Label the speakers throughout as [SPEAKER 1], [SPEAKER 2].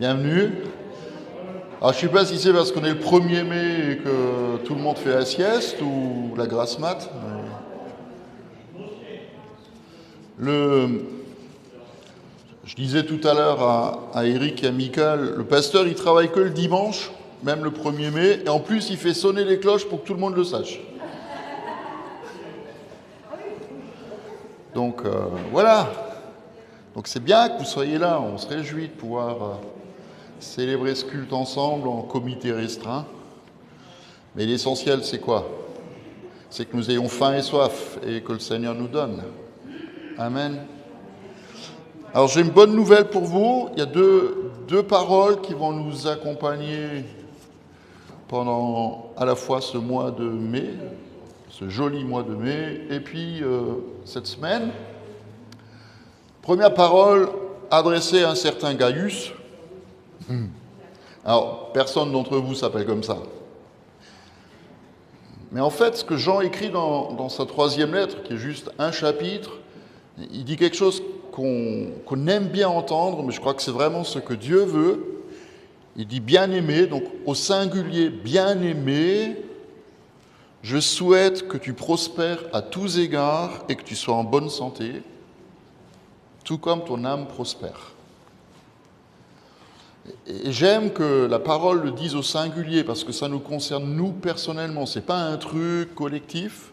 [SPEAKER 1] Bienvenue. Alors, je ne sais pas si c'est parce qu'on est le 1er mai et que tout le monde fait la sieste ou la grasse mat. Je disais tout à l'heure à Eric et à Michael, le pasteur, il travaille que le dimanche, même le 1er mai, et en plus, il fait sonner les cloches pour que tout le monde le sache. Donc, voilà. Donc, c'est bien que vous soyez là. On se réjouit de pouvoir célébrer ce culte ensemble en comité restreint. Mais l'essentiel, c'est quoi? C'est que nous ayons faim et soif et que le Seigneur nous donne. Amen. Alors j'ai une bonne nouvelle pour vous. Il y a deux paroles qui vont nous accompagner pendant à la fois ce mois de mai, ce joli mois de mai, et puis cette semaine. Première parole adressée à un certain Gaius. Alors, personne d'entre vous s'appelle comme ça. Mais en fait, ce que Jean écrit dans sa 3e lettre, qui est juste un chapitre, il dit quelque chose qu'on aime bien entendre, mais je crois que c'est vraiment ce que Dieu veut. Il dit « bien-aimé », donc au singulier « bien-aimé », je souhaite que tu prospères à tous égards et que tu sois en bonne santé, tout comme ton âme prospère. Et j'aime que la parole le dise au singulier parce que ça nous concerne nous personnellement. Ce n'est pas un truc collectif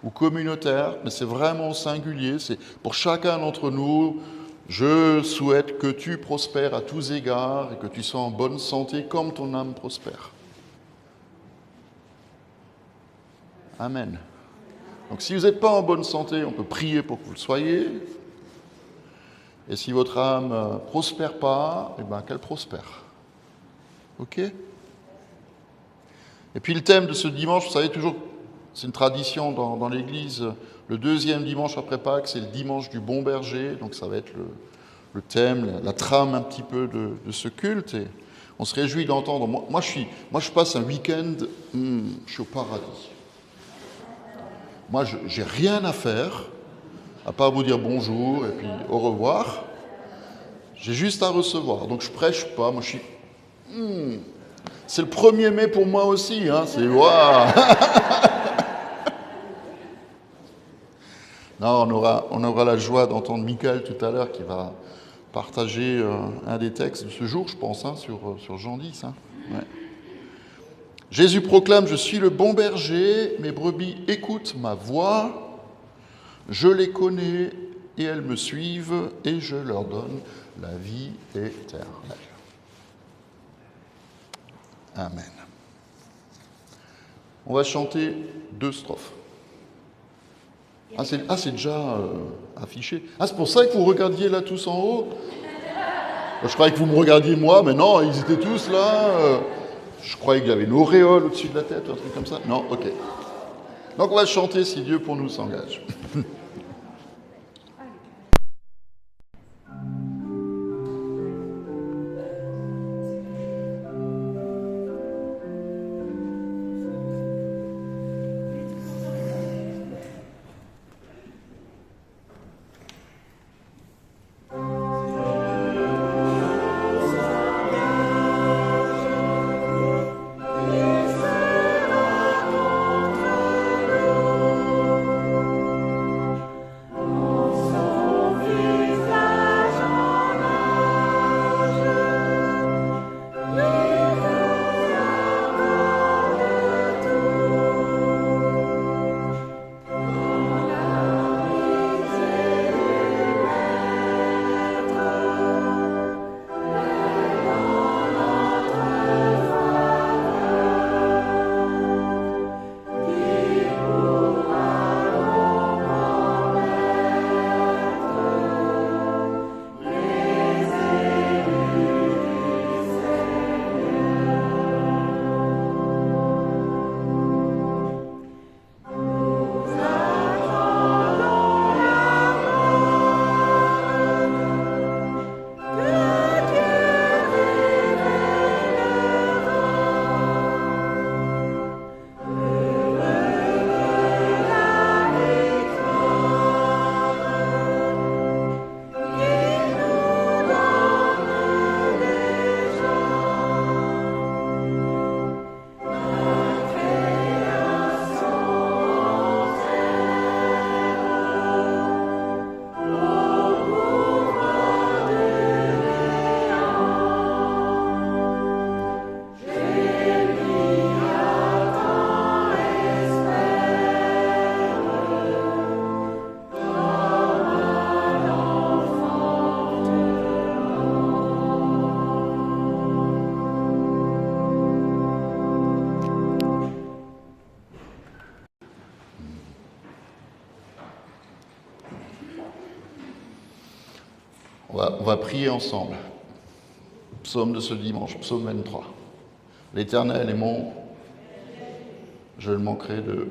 [SPEAKER 1] ou communautaire, mais c'est vraiment singulier. C'est pour chacun d'entre nous, je souhaite que tu prospères à tous égards et que tu sois en bonne santé comme ton âme prospère. Amen. Donc si vous n'êtes pas en bonne santé, on peut prier pour que vous le soyez. Et si votre âme ne prospère pas, eh bien qu'elle prospère. OK? Et puis le thème de ce dimanche, vous savez toujours, c'est une tradition dans l'Église, le 2e dimanche après Pâques, c'est le dimanche du bon berger, donc ça va être le thème, la trame un petit peu de ce culte. Et on se réjouit d'entendre. Moi, je passe un week-end, je suis au paradis. Moi, j'ai rien à faire, à part vous dire bonjour et puis au revoir. J'ai juste à recevoir. Donc je prêche pas. Moi je suis. C'est le 1er mai pour moi aussi. Hein, c'est waouh. Non, on aura la joie d'entendre Michael tout à l'heure qui va partager un des textes de ce jour, je pense, hein, sur Jean 10. Hein. Ouais. Jésus proclame, je suis le bon berger, mes brebis écoutent ma voix. Je les connais et elles me suivent et je leur donne la vie éternelle. Amen. On va chanter 2 strophes. Ah, c'est déjà affiché. Ah, c'est pour ça que vous regardiez là tous en haut? Je croyais que vous me regardiez moi, mais non, ils étaient tous là. Je croyais qu'il y avait une auréole au-dessus de la tête, un truc comme ça. Non, ok. Donc on va chanter si Dieu pour nous s'engage. On va prier ensemble. Psaume de ce dimanche, psaume 23. L'Éternel est mon, je ne manquerai de.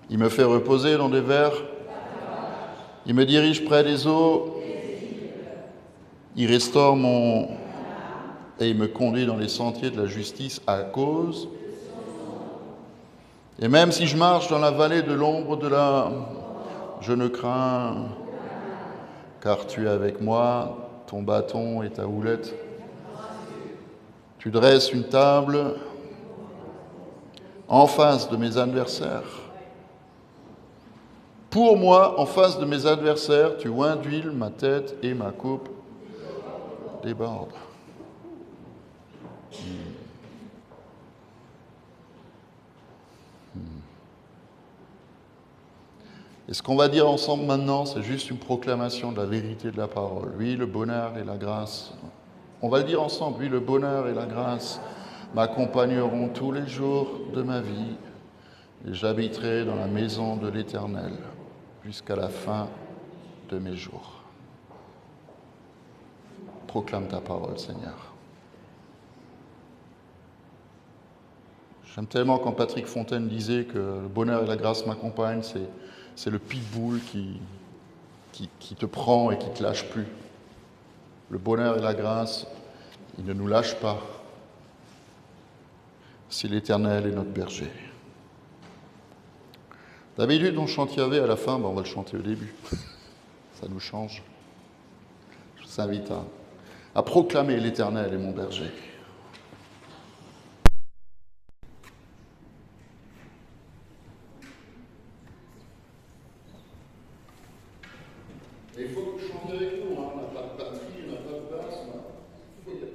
[SPEAKER 1] Il me fait reposer dans des vers, il me dirige près des eaux, il restaure mon... et il me conduit dans les sentiers de la justice à cause. Et même si je marche dans la vallée de l'ombre de la... Je ne crains, car tu es avec moi, ton bâton et ta houlette. Tu dresses une table en face de mes adversaires. Pour moi, en face de mes adversaires, tu oins d'huile ma tête et ma coupe déborde. Et ce qu'on va dire ensemble maintenant, c'est juste une proclamation de la vérité de la parole. Oui, le bonheur et la grâce. On va le dire ensemble. Oui, le bonheur et la grâce m'accompagneront tous les jours de ma vie et j'habiterai dans la maison de l'Éternel jusqu'à la fin de mes jours. Proclame ta parole, Seigneur. J'aime tellement quand Patrick Fontaine disait que le bonheur et la grâce m'accompagnent, c'est le pitbull qui te prend et qui ne te lâche plus. Le bonheur et la grâce, ils ne nous lâchent pas. Si l'Éternel est notre berger. D'habitude, on chante Yahvé à la fin, on va le chanter au début. Ça nous change. Je vous invite à proclamer l'Éternel est mon berger. Et il faut que vous chantez avec nous, on n'a pas de batterie, on n'a pas de basse, il faut y aller.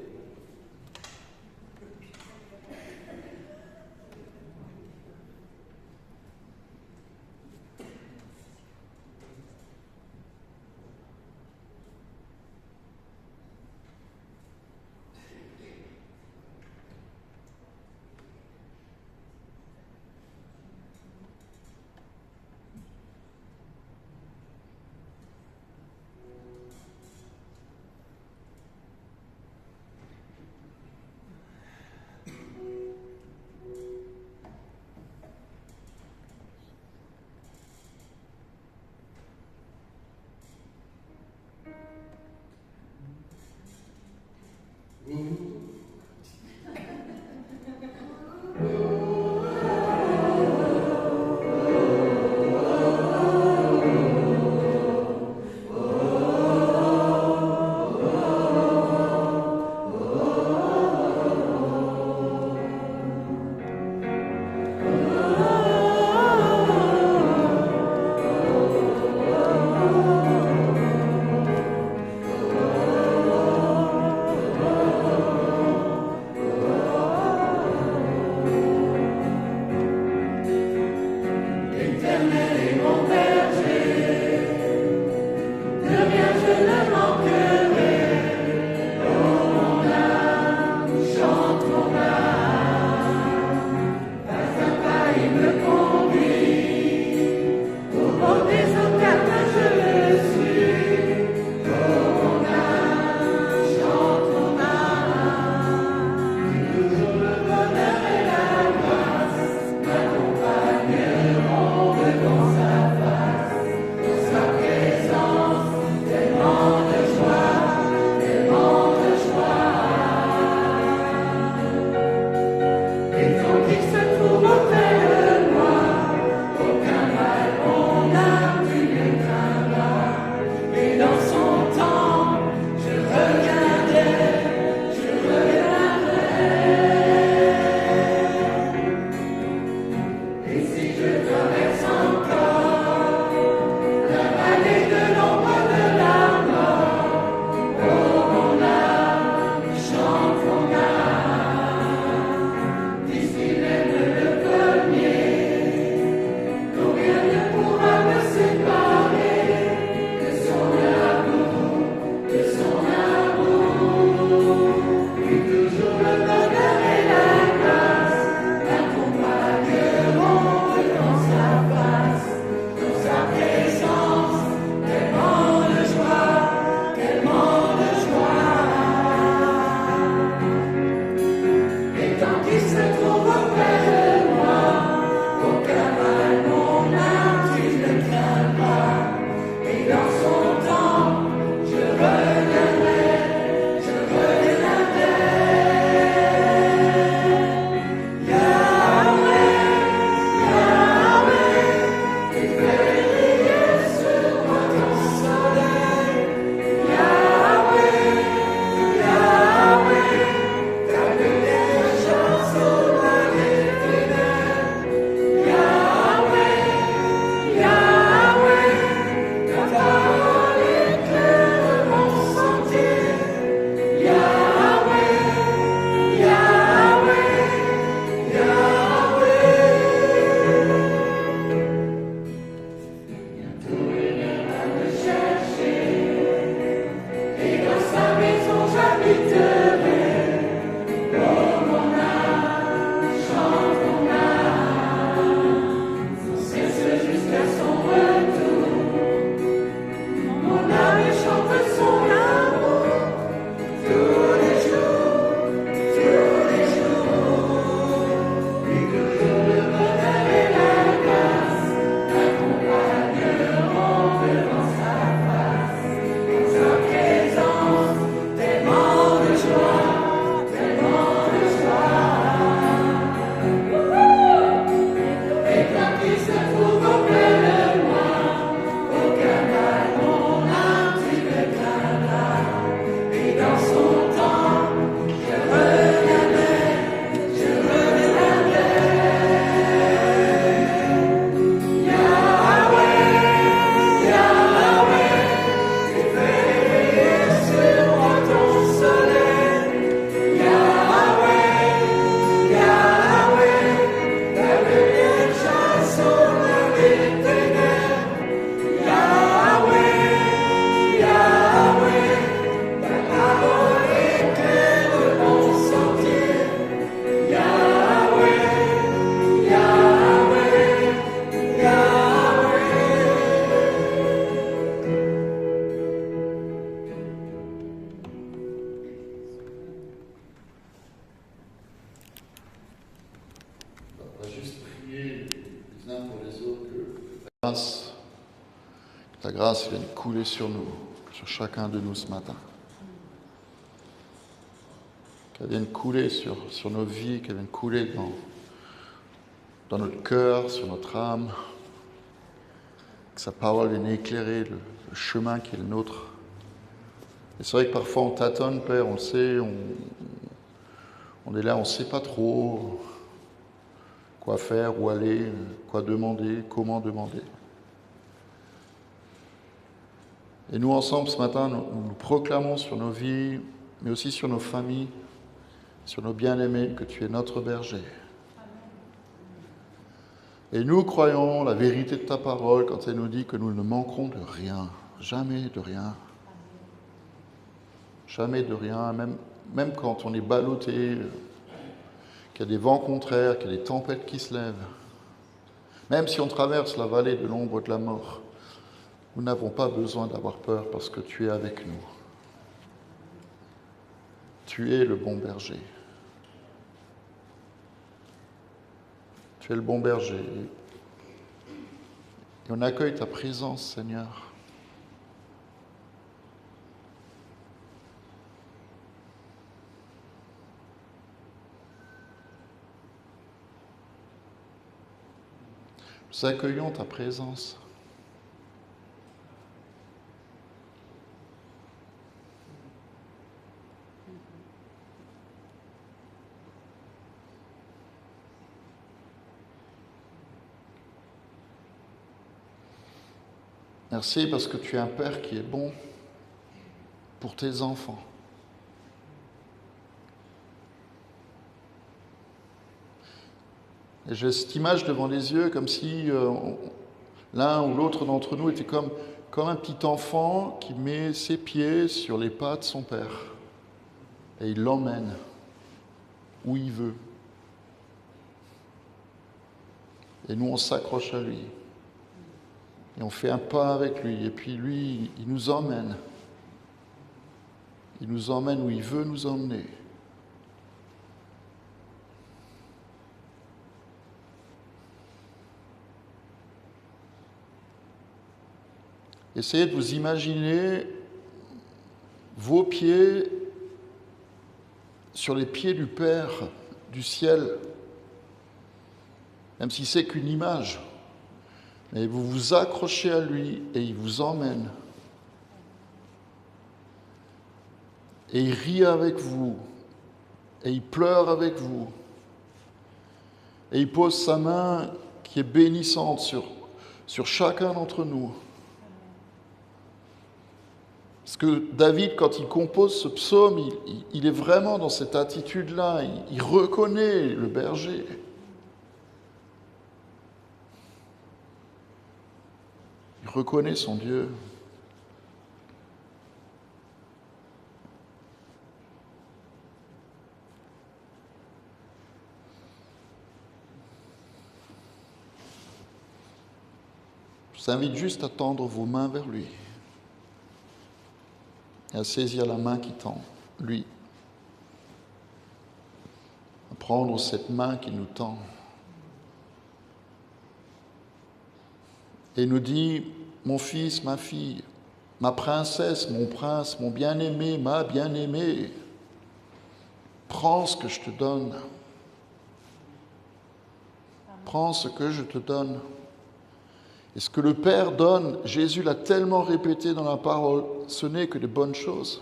[SPEAKER 1] grâce, que ta grâce vienne couler sur nous, sur chacun de nous ce matin. Qu'elle vienne couler sur nos vies, qu'elle vienne couler dans notre cœur, sur notre âme. Que sa parole vienne éclairer le chemin qui est le nôtre. Et c'est vrai que parfois on tâtonne, Père, on le sait, on est là, on ne sait pas trop quoi faire, où aller, quoi demander, comment demander. Et nous, ensemble, ce matin, nous proclamons sur nos vies, mais aussi sur nos familles, sur nos bien-aimés, que tu es notre berger. Et nous croyons la vérité de ta parole quand elle nous dit que nous ne manquerons de rien, jamais de rien. Jamais de rien, même quand on est ballotté, qu'il y a des vents contraires, qu'il y a des tempêtes qui se lèvent. Même si on traverse la vallée de l'ombre de la mort, nous n'avons pas besoin d'avoir peur parce que tu es avec nous. Tu es le bon berger. Tu es le bon berger. Et on accueille ta présence, Seigneur. Nous accueillons ta présence. Merci parce que tu es un Père qui est bon pour tes enfants. Et j'ai cette image devant les yeux comme si l'un ou l'autre d'entre nous était comme un petit enfant qui met ses pieds sur les pas de son père et il l'emmène où il veut. Et nous, on s'accroche à lui. Et on fait un pas avec lui. Et puis lui, il nous emmène. Il nous emmène où il veut nous emmener. Essayez de vous imaginer vos pieds sur les pieds du Père du ciel, même si c'est qu'une image. Mais vous vous accrochez à lui et il vous emmène. Et il rit avec vous. Et il pleure avec vous. Et il pose sa main qui est bénissante sur chacun d'entre nous. Parce que David, quand il compose ce psaume, il est vraiment dans cette attitude-là. Il reconnaît le berger. Il reconnaît son Dieu. Je vous invite juste à tendre vos mains vers lui. Et à saisir la main qui tend, lui. À prendre cette main qui nous tend. Et nous dit, mon fils, ma fille, ma princesse, mon prince, mon bien-aimé, ma bien-aimée, prends ce que je te donne. Prends ce que je te donne. Et ce que le Père donne, Jésus l'a tellement répété dans la parole, ce n'est que de bonnes choses.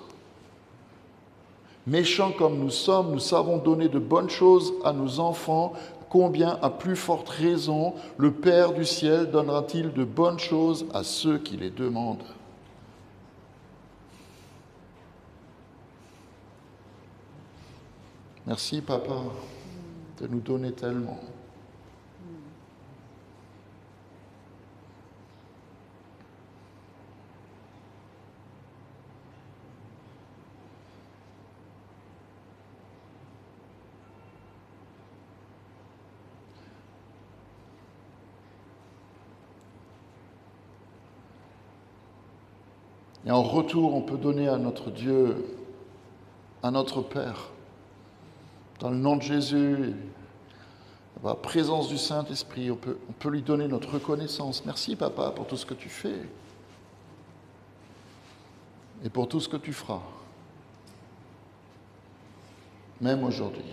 [SPEAKER 1] Méchants comme nous sommes, nous savons donner de bonnes choses à nos enfants. Combien, à plus forte raison, le Père du ciel donnera-t-il de bonnes choses à ceux qui les demandent? Merci, Papa, de nous donner tellement. Et en retour, on peut donner à notre Dieu, à notre Père, dans le nom de Jésus, par la présence du Saint-Esprit, on peut lui donner notre reconnaissance. Merci, Papa, pour tout ce que tu fais et pour tout ce que tu feras, même aujourd'hui.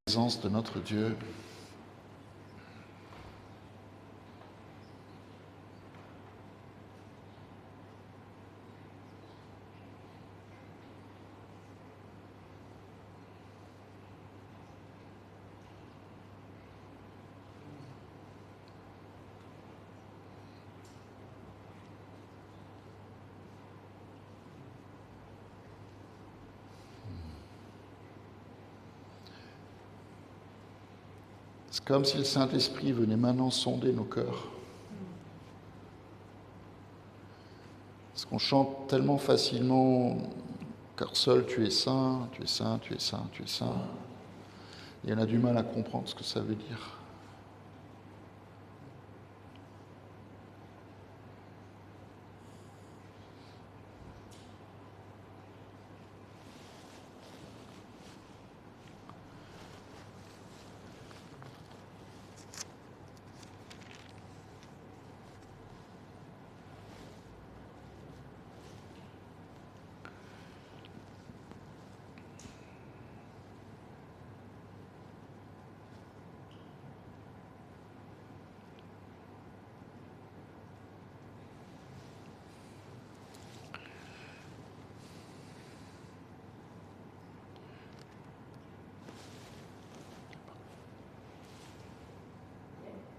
[SPEAKER 1] Présence de notre Dieu. C'est comme si le Saint-Esprit venait maintenant sonder nos cœurs. Parce qu'on chante tellement facilement, car seul tu es saint, tu es saint, tu es saint, tu es saint. Et on a du mal à comprendre ce que ça veut dire.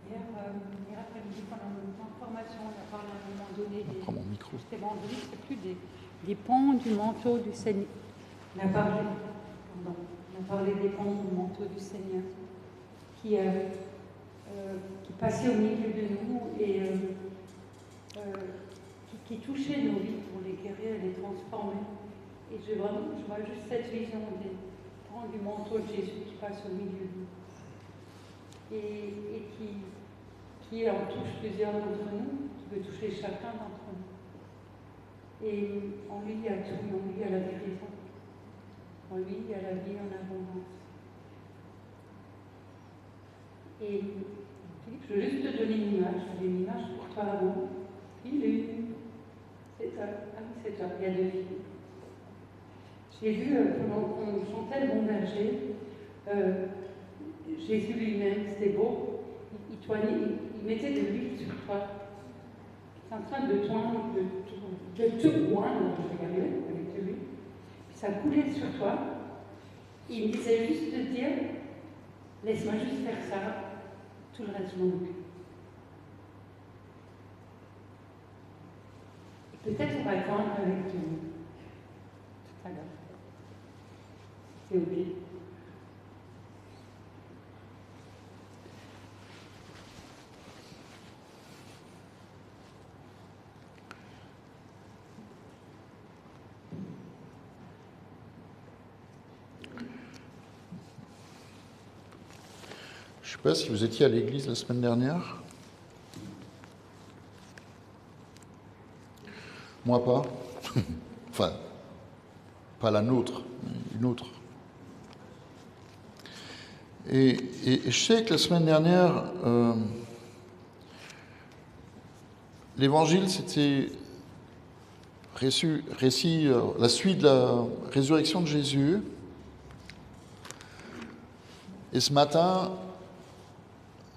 [SPEAKER 2] Hier après-midi, pendant notre formation, on a parlé à un moment donné
[SPEAKER 1] des
[SPEAKER 2] évangéliques, c'est plus des pans du manteau du Seigneur. On a parlé des pans du manteau du Seigneur qui passaient au milieu de nous et qui touchaient nos vies pour les guérir et les transformer. Et je vois juste cette vision des pans du manteau de Jésus qui passe au milieu de nous. Et qui en touche plusieurs d'entre nous, qui veut toucher chacun d'entre nous. Et en lui, il y a tout, en lui, il y a la guérison. En lui, il y a la vie en abondance. Et Philippe, je veux juste te donner une image. J'ai une image pour toi avant. Philippe, c'est toi. Ah oui, c'est toi, il y a deux filles. J'ai vu, pendant qu'on chantait le Bon Berger, Jésus lui-même, c'était beau. Il mettait de l'huile sur toi. C'est en train de te oindre, je vais y arriver avec de l'huile. Puis ça coulait sur toi. Il me disait juste de dire, laisse-moi juste faire ça, tout le reste je m'en occupe. Et peut-être on va attendre avec de l'huile. Tout à l'heure. C'est oublié.
[SPEAKER 1] Je ne sais pas si vous étiez à l'église la semaine dernière. Moi pas. Enfin, pas la nôtre, mais une autre. Et je sais que la semaine dernière, l'évangile, c'était récit, la suite de la résurrection de Jésus. Et ce matin,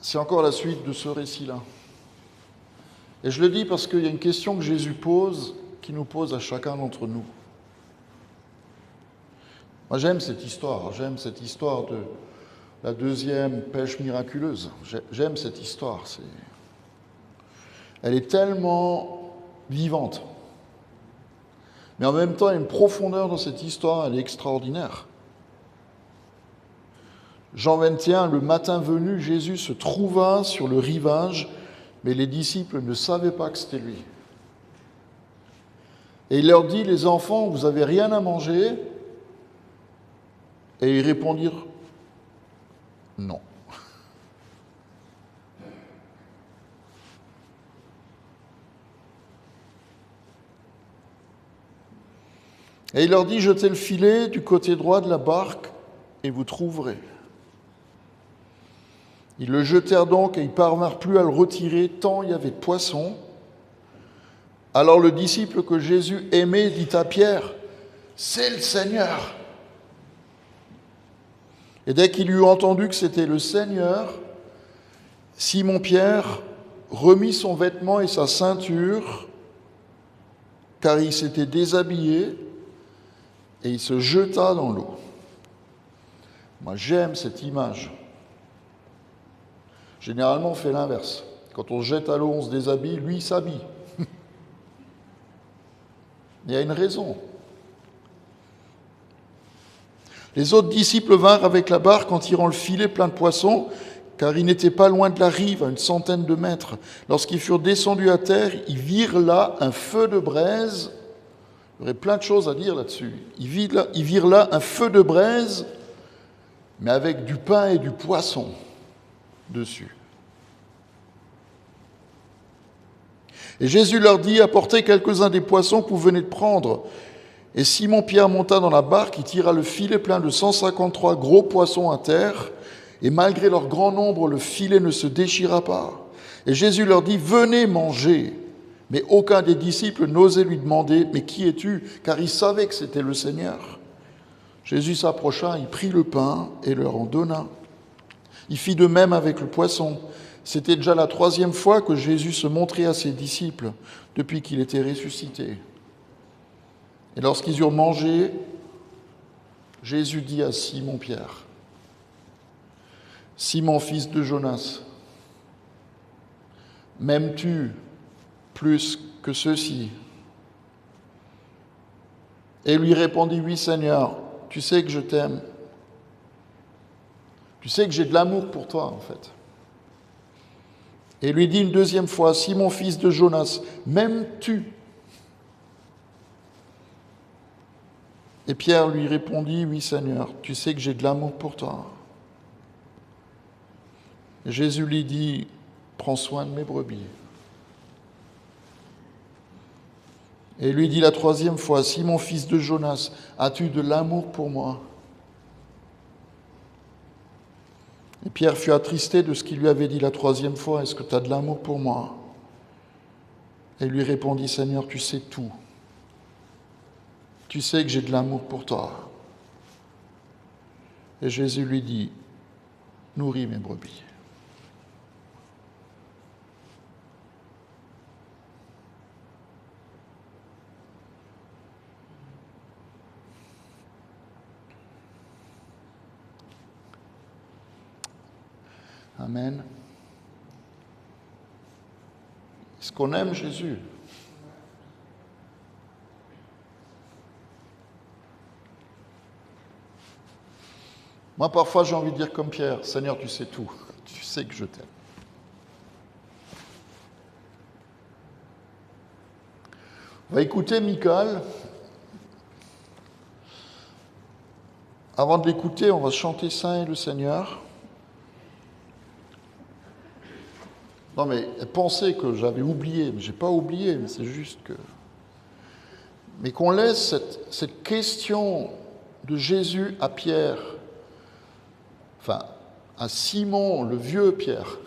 [SPEAKER 1] c'est encore la suite de ce récit-là. Et je le dis parce qu'il y a une question que Jésus pose, qui nous pose à chacun d'entre nous. Moi, j'aime cette histoire de la deuxième pêche miraculeuse. J'aime cette histoire. Elle est tellement vivante. Mais en même temps, il y a une profondeur dans cette histoire, elle est extraordinaire. Jean 21, le matin venu, Jésus se trouva sur le rivage, mais les disciples ne savaient pas que c'était lui. Et il leur dit, les enfants, vous n'avez rien à manger? Et ils répondirent, non. Et il leur dit, jetez le filet du côté droit de la barque et vous trouverez. Ils le jetèrent donc et ils ne parvinrent plus à le retirer tant il y avait de poissons. Alors le disciple que Jésus aimait dit à Pierre, « C'est le Seigneur !» Et dès qu'il eut entendu que c'était le Seigneur, Simon-Pierre remit son vêtement et sa ceinture, car il s'était déshabillé, et il se jeta dans l'eau. Moi, j'aime cette image. Généralement, on fait l'inverse. Quand on se jette à l'eau, on se déshabille, lui, il s'habille. Il y a une raison. Les autres disciples vinrent avec la barque en tirant le filet plein de poissons, car ils n'étaient pas loin de la rive, à une centaine de mètres. Lorsqu'ils furent descendus à terre, ils virent là un feu de braise. Il y aurait plein de choses à dire là-dessus. Ils virent là un feu de braise, mais avec du pain et du poisson dessus. Et Jésus leur dit, apportez quelques-uns des poissons que vous venez de prendre. Et Simon-Pierre monta dans la barque, il tira le filet plein de 153 gros poissons à terre, et malgré leur grand nombre, le filet ne se déchira pas. Et Jésus leur dit, venez manger. Mais aucun des disciples n'osait lui demander, mais qui es-tu? Car il savait que c'était le Seigneur. Jésus s'approcha, il prit le pain et leur en donna. Il fit de même avec le poisson. C'était déjà la 3e fois que Jésus se montrait à ses disciples depuis qu'il était ressuscité. Et lorsqu'ils eurent mangé, Jésus dit à Simon-Pierre, « Simon, fils de Jonas, m'aimes-tu plus que ceux-ci » Et lui répondit, « Oui, Seigneur, tu sais que je t'aime. Tu sais que j'ai de l'amour pour toi, en fait. » Et lui dit une 2e fois, « Simon, fils de Jonas, m'aimes-tu » Et Pierre lui répondit, « Oui, Seigneur, tu sais que j'ai de l'amour pour toi. » Et Jésus lui dit, « Prends soin de mes brebis. » Et lui dit la 3e fois, « Simon, fils de Jonas, as-tu de l'amour pour moi ?» Et Pierre fut attristé de ce qu'il lui avait dit la 3e fois, « Est-ce que tu as de l'amour pour moi ?» Et lui répondit, « Seigneur, tu sais tout. Tu sais que j'ai de l'amour pour toi. » Et Jésus lui dit, « Nourris mes brebis. » Amen. Est-ce qu'on aime Jésus? Moi, parfois, j'ai envie de dire comme Pierre, « Seigneur, tu sais tout. Tu sais que je t'aime. » On va écouter Michal. Avant de l'écouter, on va chanter Saint est le Seigneur. Non, mais pensez que j'avais oublié, mais je n'ai pas oublié, mais c'est juste que... Mais qu'on laisse cette question de Jésus à Pierre, enfin, à Simon, le vieux Pierre,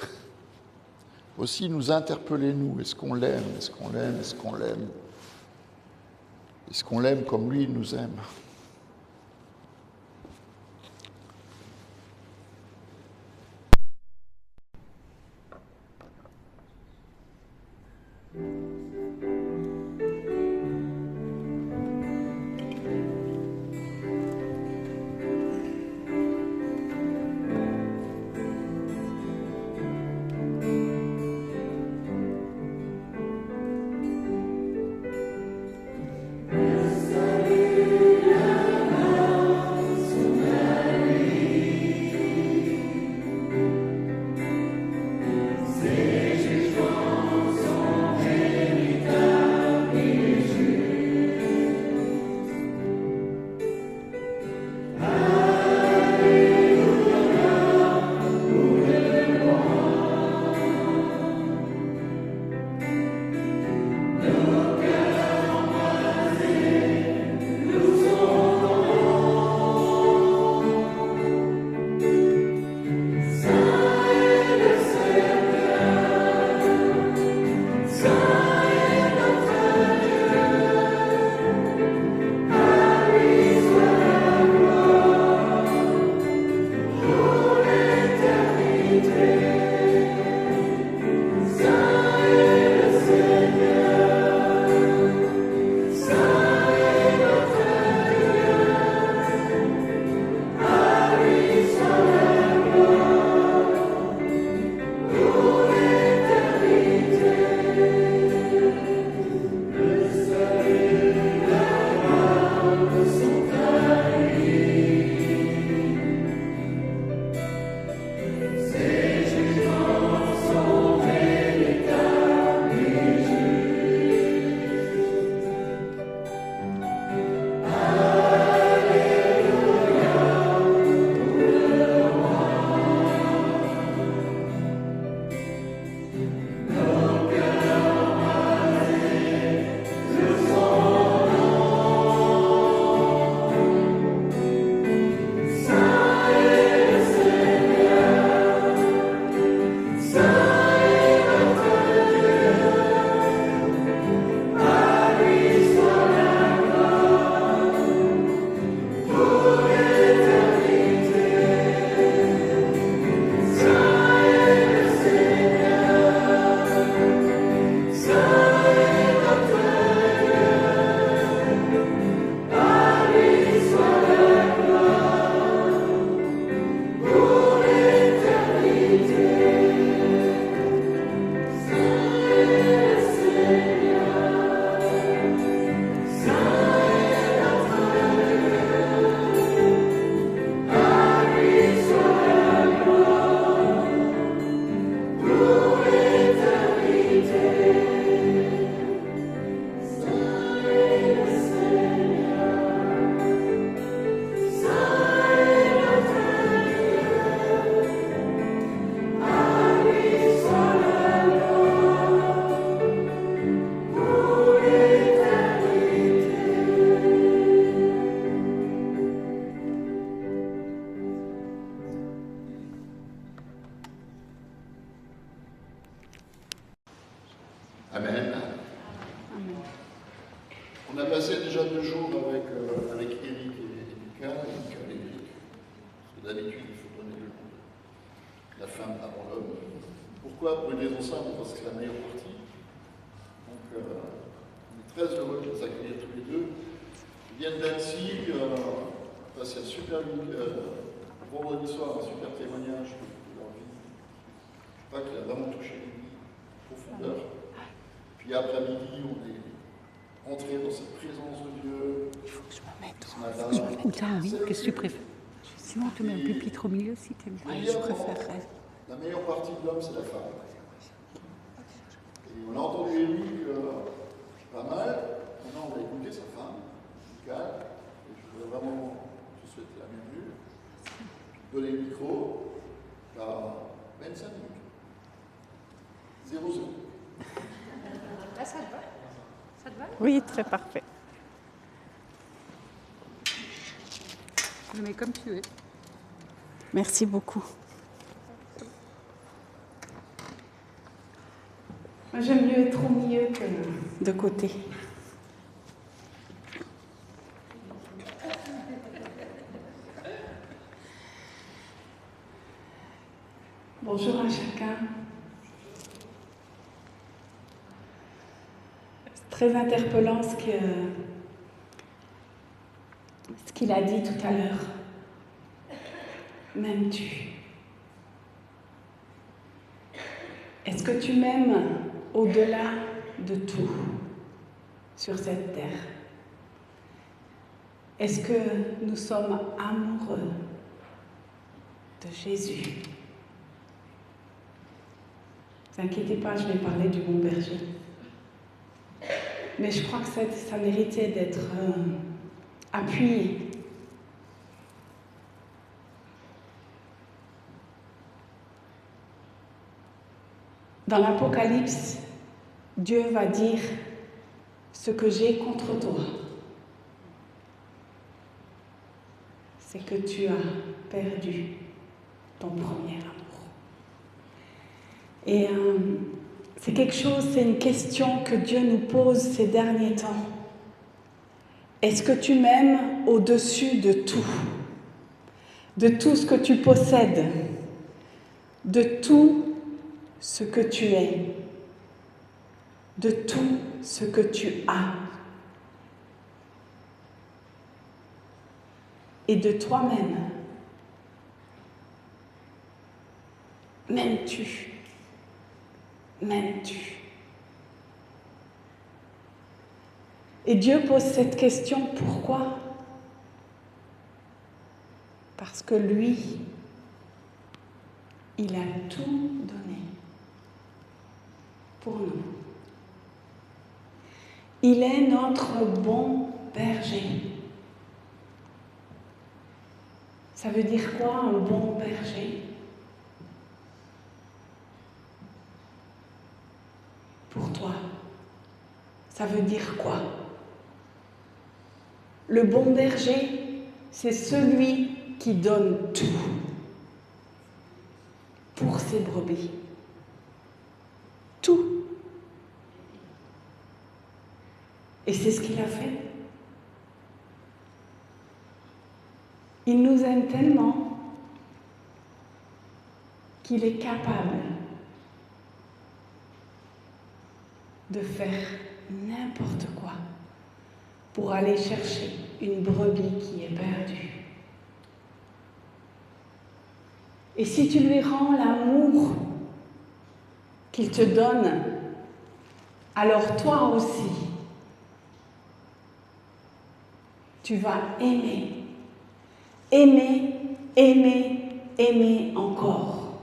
[SPEAKER 1] aussi nous interpeller, nous. Est-ce qu'on l'aime? Est-ce qu'on l'aime? Est-ce qu'on l'aime? Est-ce qu'on l'aime comme lui, il nous aime?
[SPEAKER 3] Salut.
[SPEAKER 1] D'habitude, il faut donner le nom de la femme avant l'homme. Pourquoi? Pour une raison simple, parce que c'est la meilleure partie. Donc, on est très heureux de les accueillir tous les deux. Ils viennent d'Annecy, passer un super vendredi soir, un super témoignage de leur vie. Je crois qu'il a vraiment touché en profondeur. Puis après-midi, on est entré dans cette présence de Dieu.
[SPEAKER 2] Il faut que je me mette.
[SPEAKER 1] Ce matin,
[SPEAKER 2] Ou t'as envie? Qu'est-ce que tu préfères? Sinon, tu mets un pupitre au milieu si tu aimes pas.
[SPEAKER 1] je préférerais. La meilleure partie de l'homme, c'est la femme. Et on a entendu Élie pas mal. Maintenant, on va écouter sa femme, Michael. Et je voudrais vraiment te souhaiter la bienvenue. Donner le micro à 25 minutes. 0 secondes.
[SPEAKER 2] Là, ça te va? Ça te va?
[SPEAKER 3] Oui, très parfait.
[SPEAKER 2] Je le mets comme tu veux.
[SPEAKER 3] Merci beaucoup.
[SPEAKER 2] Moi, j'aime mieux être au milieu que
[SPEAKER 3] De côté.
[SPEAKER 2] Bonjour à chacun. C'est très interpellant ce qu'il a dit tout à l'heure. M'aimes-tu? Est-ce que tu m'aimes au-delà de tout sur cette terre? Est-ce que nous sommes amoureux de Jésus? Ne vous inquiétez pas, je vais parler du bon berger. Mais je crois que ça méritait d'être appuyé. Dans l'Apocalypse, Dieu va dire ce que j'ai contre toi. C'est que tu as perdu ton premier amour. Et c'est quelque chose, c'est une question que Dieu nous pose ces derniers temps. Est-ce que tu m'aimes au-dessus de tout ce que tu possèdes, de tout ce que tu es, de tout ce que tu as, et de toi-même? M'aimes-tu? M'aimes-tu? Et Dieu pose cette question, pourquoi? Parce que lui, il a tout donné pour nous. Il est notre bon berger. Ça veut dire quoi, un bon berger? Pour toi, ça veut dire quoi? Le bon berger, c'est celui qui donne tout pour ses brebis. Tout. Et c'est ce qu'il a fait. Il nous aime tellement qu'il est capable de faire n'importe quoi pour aller chercher une brebis qui est perdue. Et si tu lui rends l'amour qu'il te donne, alors toi aussi, tu vas aimer, aimer, aimer, aimer encore.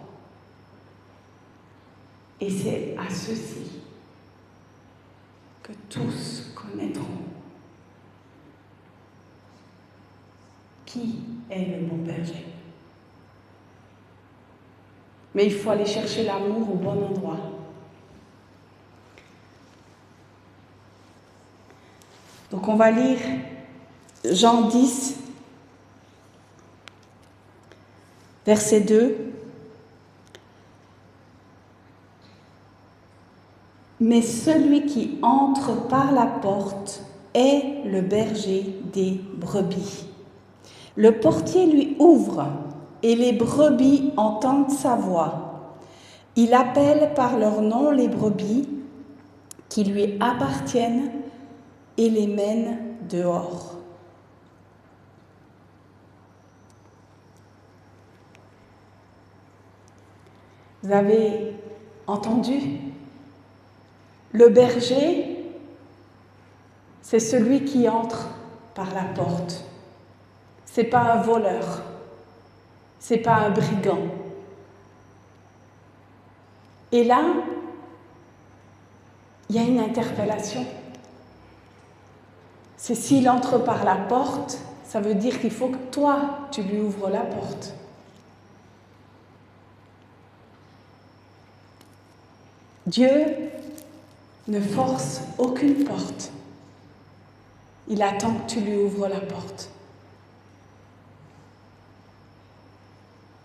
[SPEAKER 2] Et c'est à ceci que tous connaîtront qui est le bon berger. Mais il faut aller chercher l'amour au bon endroit. Donc on va lire Jean 10, verset 2. Mais celui qui entre par la porte est le berger des brebis. Le portier lui ouvre
[SPEAKER 4] et les brebis entendent sa voix. Il appelle par leur nom les brebis qui lui appartiennent et les mène dehors. Vous avez entendu? Le berger, c'est celui qui entre par la porte. C'est pas un voleur. C'est pas un brigand. Et là, il y a une interpellation. C'est s'il entre par la porte, ça veut dire qu'il faut que toi, tu lui ouvres la porte. Dieu ne force aucune porte. Il attend que tu lui ouvres la porte.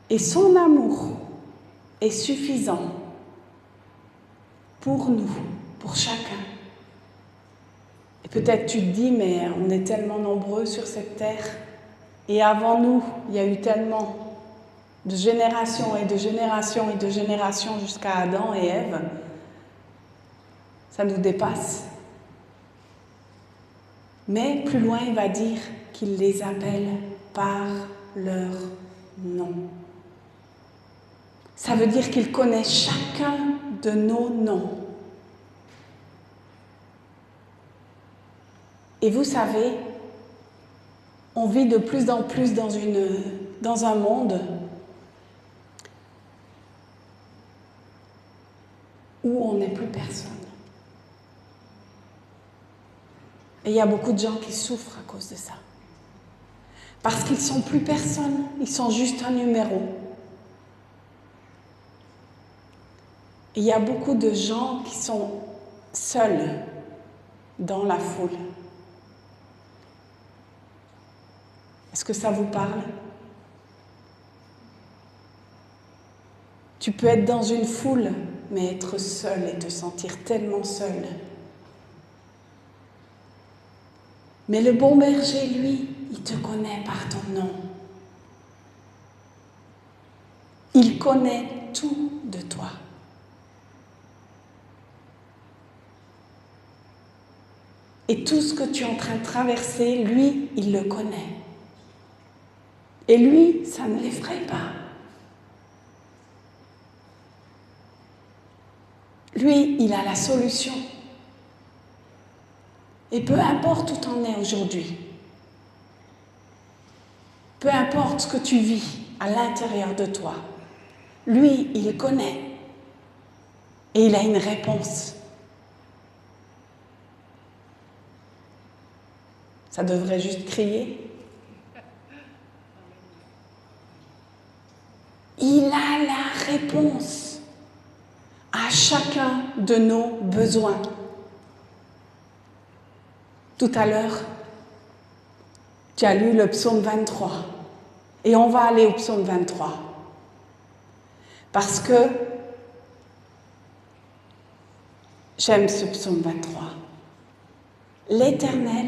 [SPEAKER 4] Et son amour est suffisant pour nous, pour chacun. Et peut-être tu te dis, mais on est tellement nombreux sur cette terre, et avant nous, il y a eu tellement de générations et de générations et de générations jusqu'à Adam et Ève, ça nous dépasse. Mais plus loin, il va dire qu'il les appelle par leur nom. Ça veut dire qu'il connaît chacun de nos noms. Et vous savez, on vit de plus en plus dans un monde où on n'est plus personne. Et il y a beaucoup de gens qui souffrent à cause de ça. Parce qu'ils ne sont plus personne, ils sont juste un numéro. Et il y a beaucoup de gens qui sont seuls dans la foule. Est-ce que ça vous parle? Tu peux être dans une foule, mais être seul et te sentir tellement seul. Mais le bon berger, lui, il te connaît par ton nom. Il connaît tout de toi. Et tout ce que tu es en train de traverser, lui, il le connaît. Et lui, ça ne l'effraie pas. Lui, il a la solution. Et peu importe où tu en es aujourd'hui, peu importe ce que tu vis à l'intérieur de toi, lui, il connaît. Et il a une réponse. Ça devrait juste crier. Il a la réponse à chacun de nos besoins. Tout à l'heure, tu as lu le psaume 23. Et on va aller au psaume 23. Parce que j'aime ce psaume 23. L'Éternel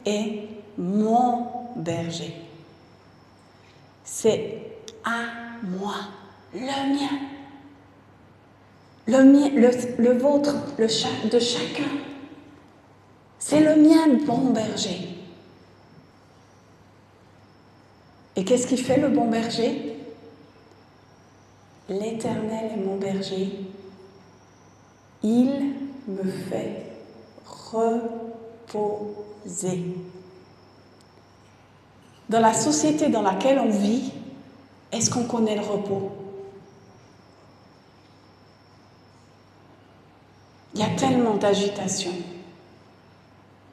[SPEAKER 4] est mon berger. C'est à moi, le mien. Le vôtre, de chacun. C'est le mien, le bon berger. Et qu'est-ce qu'il fait, le bon berger? L'Éternel est mon berger. Il me fait reposer. Dans la société dans laquelle on vit, est-ce qu'on connaît le repos? Il y a tellement d'agitation,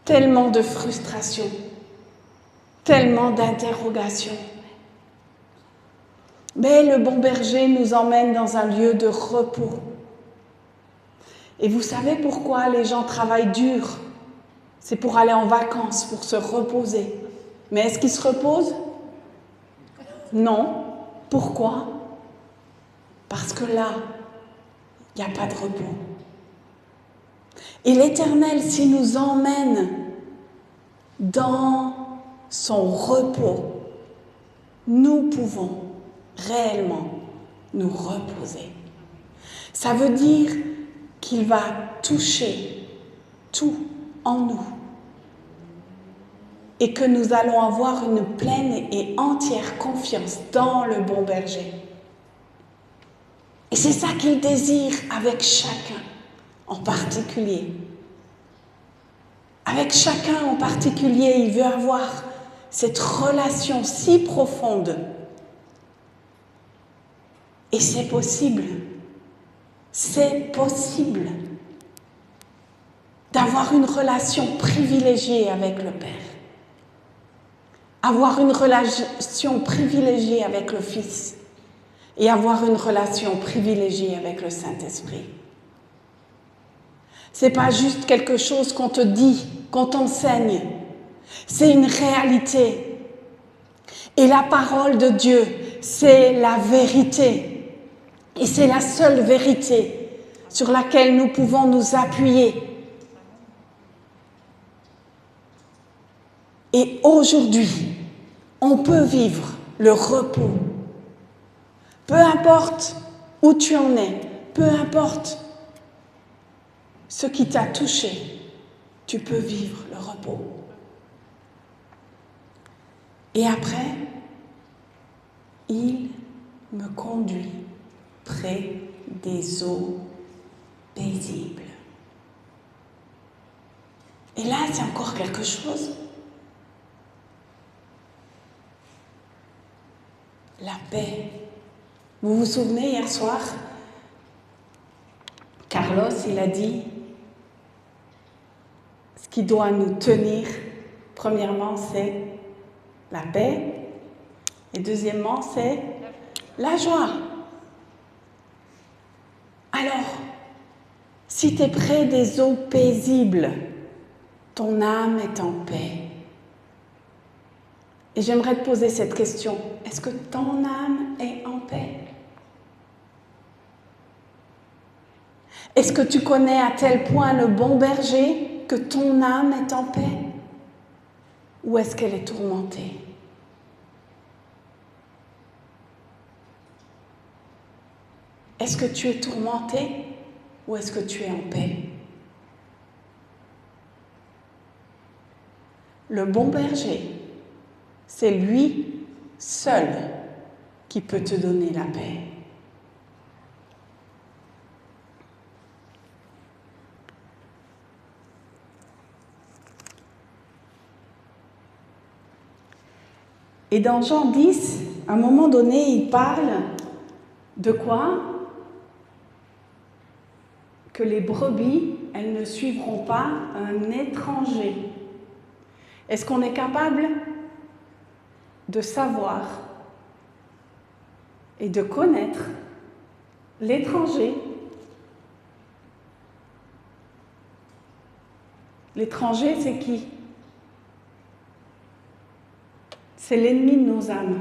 [SPEAKER 4] tellement de frustration, tellement d'interrogations. Mais le bon berger nous emmène dans un lieu de repos. Et vous savez pourquoi les gens travaillent dur? C'est pour aller en vacances, pour se reposer. Mais est-ce qu'ils se reposent? Non. Pourquoi? Parce que là, il n'y a pas de repos. Et l'Éternel, s'il nous emmène dans son repos, nous pouvons réellement nous reposer. Ça veut dire qu'il va toucher tout en nous et que nous allons avoir une pleine et entière confiance dans le bon berger. Et c'est ça qu'il désire avec chacun en particulier. Avec chacun en particulier, il veut avoir cette relation si profonde. Et c'est possible. C'est possible d'avoir une relation privilégiée avec le Père. Avoir une relation privilégiée avec le Fils. Et avoir une relation privilégiée avec le Saint-Esprit. C'est pas juste quelque chose qu'on te dit, qu'on t'enseigne. C'est une réalité. Et la parole de Dieu, c'est la vérité. Et c'est la seule vérité sur laquelle nous pouvons nous appuyer. Et aujourd'hui, on peut vivre le repos. Peu importe où tu en es, peu importe ce qui t'a touché, tu peux vivre le repos. Et après, il me conduit près des eaux paisibles. Et là, c'est encore quelque chose. La paix. Vous vous souvenez, hier soir, Carlos, il a dit, ce qui doit nous tenir, premièrement, c'est la paix, et deuxièmement, c'est la joie. Alors, si tu es près des eaux paisibles, ton âme est en paix. Et j'aimerais te poser cette question. Est-ce que ton âme est en paix? Est-ce que tu connais à tel point le bon berger que ton âme est en paix? Ou est-ce qu'elle est tourmentée? Est-ce que tu es tourmenté ou est-ce que tu es en paix? Le bon berger, c'est lui seul qui peut te donner la paix. Et dans Jean 10, à un moment donné, il parle de quoi? Que les brebis, elles ne suivront pas un étranger. Est-ce qu'on est capable de savoir et de connaître l'étranger? L'étranger, c'est qui? C'est l'ennemi de nos âmes.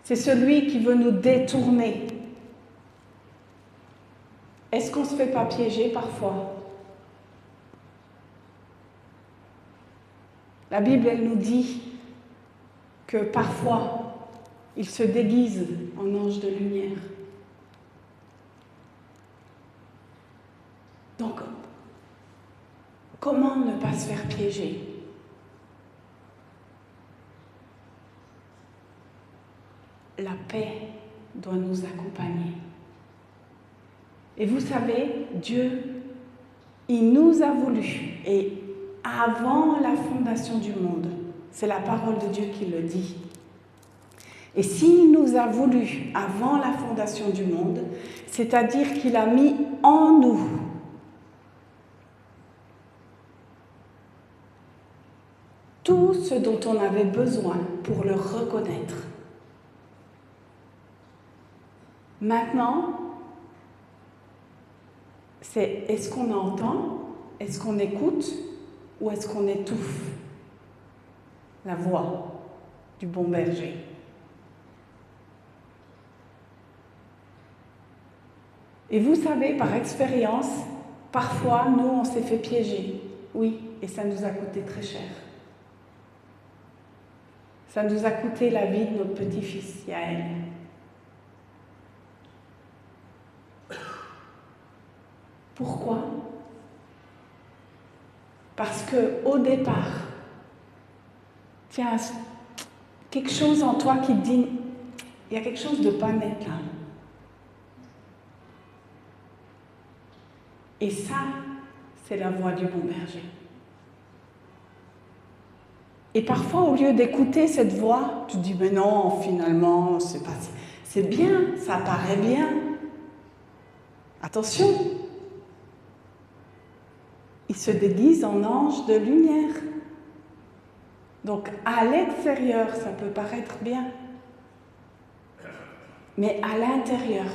[SPEAKER 4] C'est celui qui veut nous détourner. Est-ce qu'on ne se fait pas piéger parfois? La Bible, elle nous dit que parfois, il se déguise en ange de lumière. Donc, comment ne pas se faire piéger? La paix doit nous accompagner. Et vous savez, Dieu, il nous a voulu, et avant la fondation du monde, c'est la parole de Dieu qui le dit. Et s'il nous a voulu avant la fondation du monde, c'est-à-dire qu'il a mis en nous tout ce dont on avait besoin pour le reconnaître. Maintenant, c'est est-ce qu'on entend, est-ce qu'on écoute ou est-ce qu'on étouffe la voix du bon berger? Et vous savez, par expérience, parfois, nous, on s'est fait piéger. Oui, et ça nous a coûté très cher. Ça nous a coûté la vie de notre petit-fils, Yael. Pourquoi? Parce qu'au départ, tu as quelque chose en toi qui te dit, il y a quelque chose de pas net là. Et ça, c'est la voix du bon berger. Et parfois, au lieu d'écouter cette voix, tu te dis, mais non, finalement, c'est bien, ça paraît bien. Attention, il se déguise en ange de lumière. Donc, à l'extérieur, ça peut paraître bien. Mais à l'intérieur,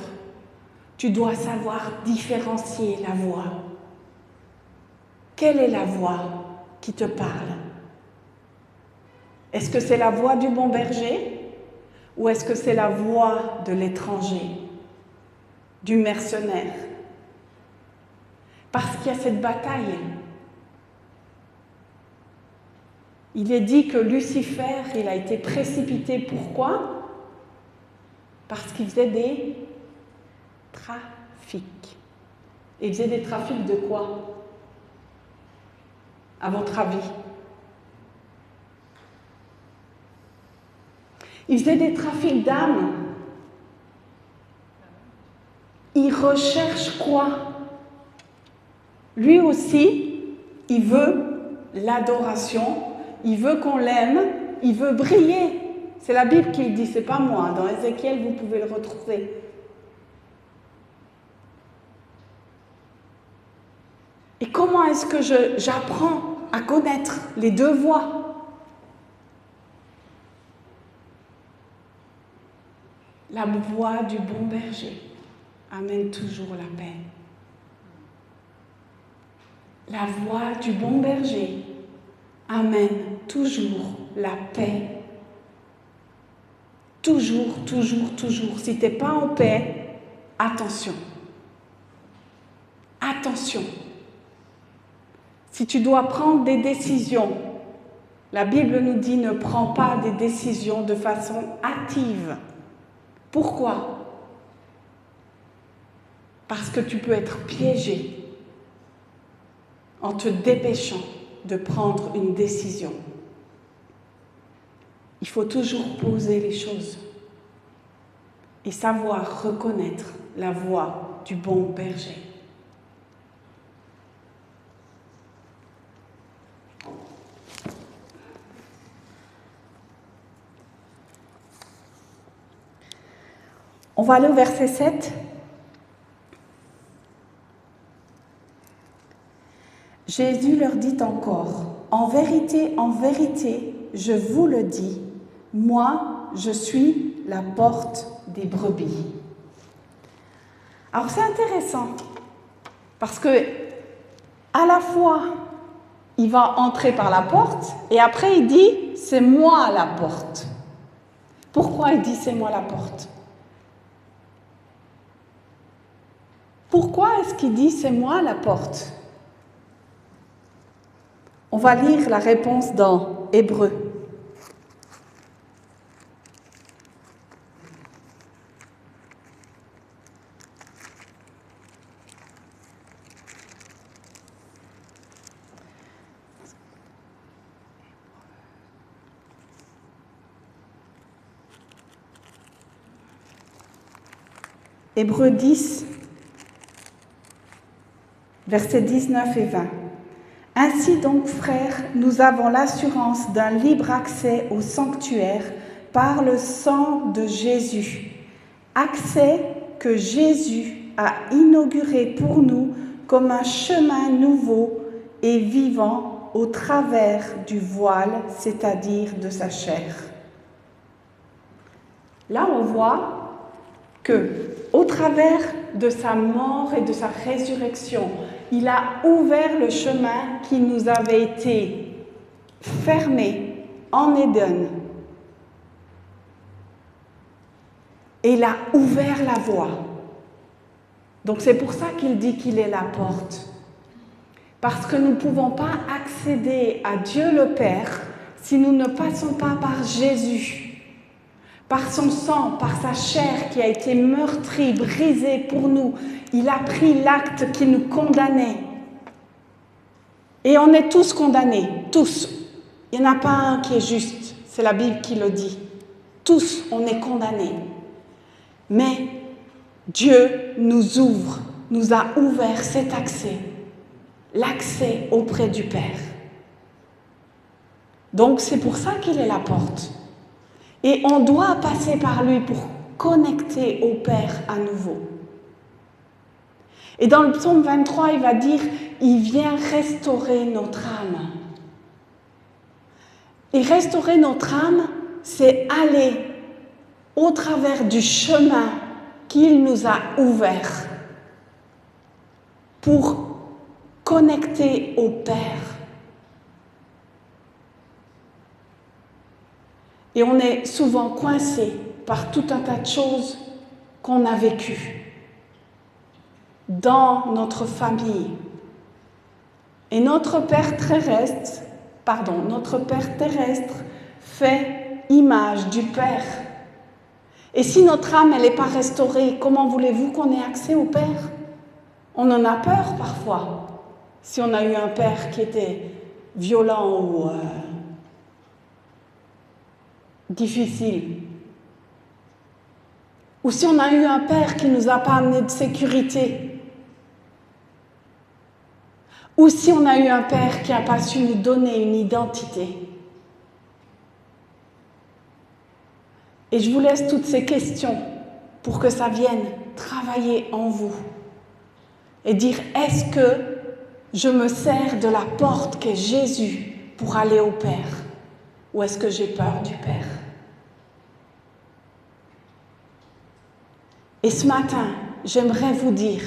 [SPEAKER 4] tu dois savoir différencier la voix. Quelle est la voix qui te parle? Est-ce que c'est la voix du bon berger ou est-ce que c'est la voix de l'étranger, du mercenaire? Parce qu'il y a cette bataille. Il est dit que Lucifer, il a été précipité. Pourquoi? Parce qu'il faisait des trafics. Il faisait des trafics de quoi? À votre avis? Il faisait des trafics d'âmes. Il recherche quoi? Lui aussi, il veut l'adoration, il veut qu'on l'aime, il veut briller. C'est la Bible qui le dit, c'est pas moi. Dans Ézéchiel, vous pouvez le retrouver. Et comment est-ce que j'apprends à connaître les deux voies? La voix du bon berger amène toujours la paix. La voix du bon berger amène toujours la paix. Toujours, toujours, toujours. Si tu n'es pas en paix, attention. Attention. Si tu dois prendre des décisions, la Bible nous dit ne prends pas des décisions de façon hâtive. Pourquoi? Parce que tu peux être piégé en te dépêchant de prendre une décision. Il faut toujours poser les choses et savoir reconnaître la voix du bon berger. On va aller au verset 7. Jésus leur dit encore, en vérité, je vous le dis, moi, je suis la porte des brebis. Alors c'est intéressant, parce que à la fois, il va entrer par la porte, et après il dit, c'est moi la porte. Pourquoi il dit, c'est moi la porte? Pourquoi est-ce qu'il dit « c'est moi la porte » ? On va lire la réponse dans Hébreux. Hébreux 10, versets 19 et 20. Ainsi donc, frères, nous avons l'assurance d'un libre accès au sanctuaire par le sang de Jésus. Accès que Jésus a inauguré pour nous comme un chemin nouveau et vivant au travers du voile, c'est-à-dire de sa chair. Là, on voit que, au travers de sa mort et de sa résurrection, il a ouvert le chemin qui nous avait été fermé en Éden. Et il a ouvert la voie. Donc c'est pour ça qu'il dit qu'il est la porte. Parce que nous ne pouvons pas accéder à Dieu le Père si nous ne passons pas par Jésus, par son sang, par sa chair qui a été meurtrie, brisée pour nous, il a pris l'acte qui nous condamnait. Et on est tous condamnés, tous. Il n'y en a pas un qui est juste, c'est la Bible qui le dit. Tous, on est condamnés. Mais Dieu nous ouvre, nous a ouvert cet accès, l'accès auprès du Père. Donc c'est pour ça qu'il est la porte. Et on doit passer par lui pour connecter au Père à nouveau. Et dans le psaume 23, il va dire, il vient restaurer notre âme. Et restaurer notre âme, c'est aller au travers du chemin qu'il nous a ouvert pour connecter au Père. Et on est souvent coincé par tout un tas de choses qu'on a vécues dans notre famille. Et notre Père terrestre fait image du Père. Et si notre âme, elle n'est pas restaurée, comment voulez-vous qu'on ait accès au Père? On en a peur parfois. Si on a eu un père qui était violent ou difficile. Ou si on a eu un père qui ne nous a pas amené de sécurité. Ou si on a eu un père qui n'a pas su nous donner une identité. Et je vous laisse toutes ces questions pour que ça vienne travailler en vous. Et dire, est-ce que je me sers de la porte qu'est Jésus pour aller au Père? Ou est-ce que j'ai peur du Père? Et ce matin, j'aimerais vous dire,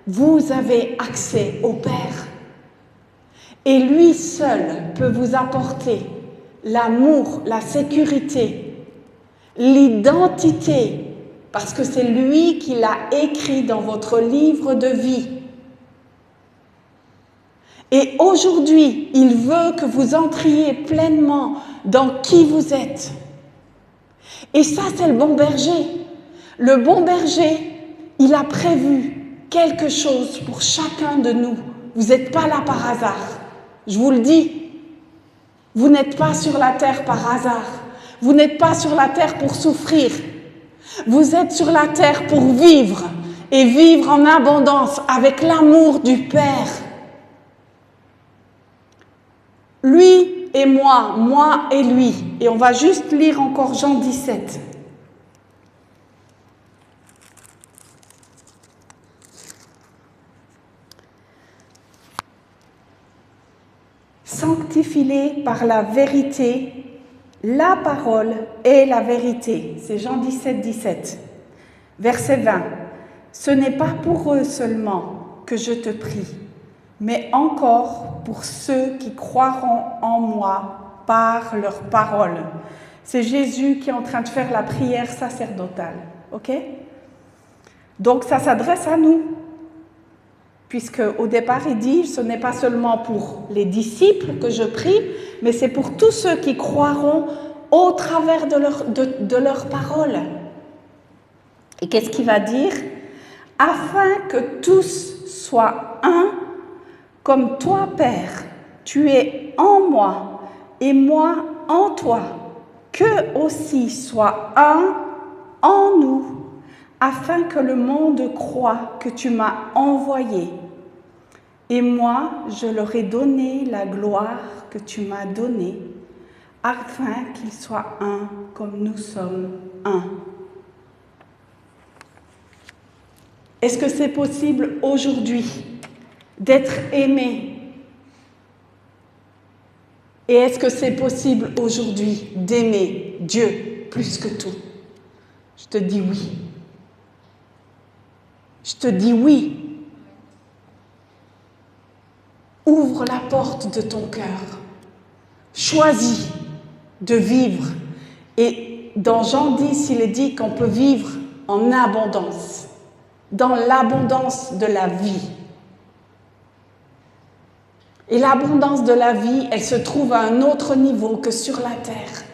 [SPEAKER 4] vous avez accès au Père. Et lui seul peut vous apporter l'amour, la sécurité, l'identité, parce que c'est lui qui l'a écrit dans votre livre de vie. Et aujourd'hui, il veut que vous entriez pleinement dans qui vous êtes. Et ça, c'est le bon berger. Le bon berger, il a prévu quelque chose pour chacun de nous. Vous n'êtes pas là par hasard. Je vous le dis. Vous n'êtes pas sur la terre par hasard. Vous n'êtes pas sur la terre pour souffrir. Vous êtes sur la terre pour vivre. Et vivre en abondance avec l'amour du Père. Lui et moi et lui. Et on va juste lire encore Jean 17. Sanctifie-les par la vérité, la parole est la vérité. C'est Jean 17, 17. Verset 20. Ce n'est pas pour eux seulement que je te prie, mais encore pour ceux qui croiront en moi par leur parole. C'est Jésus qui est en train de faire la prière sacerdotale. Ok? Donc ça s'adresse à nous. Puisque au départ, il dit, ce n'est pas seulement pour les disciples que je prie, mais c'est pour tous ceux qui croiront au travers de leur parole. Et qu'est-ce qu'il va dire? Afin que tous soient un, comme toi, Père, tu es en moi et moi en toi, qu'eux aussi soient un en nous, afin que le monde croie que tu m'as envoyé. Et moi, je leur ai donné la gloire que tu m'as donnée, afin qu'ils soient un comme nous sommes un. Est-ce que c'est possible aujourd'hui d'être aimé? Et est-ce que c'est possible aujourd'hui d'aimer Dieu plus que tout? Je te dis oui. Je te dis oui. Ouvre la porte de ton cœur. Choisis de vivre. Et dans Jean 10, il est dit qu'on peut vivre en abondance. Dans l'abondance de la vie. Et l'abondance de la vie, elle se trouve à un autre niveau que sur la terre.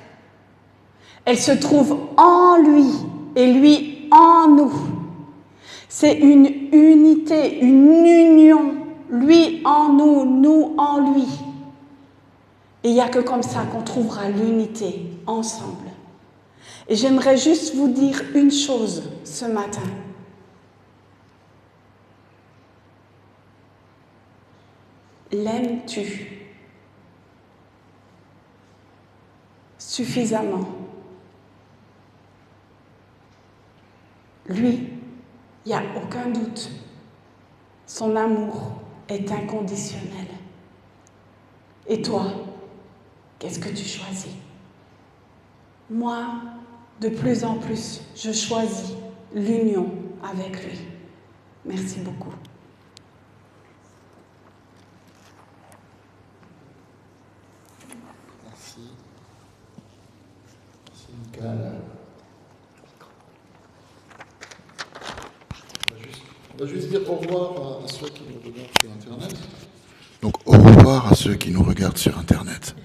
[SPEAKER 4] Elle se trouve en lui et lui en nous. C'est une unité, une union. Lui en nous, nous en lui. Et il n'y a que comme ça qu'on trouvera l'unité ensemble. Et j'aimerais juste vous dire une chose ce matin. L'aimes-tu suffisamment? Lui, il n'y a aucun doute. Son amour est inconditionnel. Et toi, qu'est-ce que tu choisis? Moi, de plus en plus, je choisis l'union avec lui. Merci beaucoup.
[SPEAKER 1] Merci. Merci, Michael. On va juste dire au revoir à ceux qui nous regardent sur Internet. Donc, au revoir à ceux qui nous regardent sur Internet.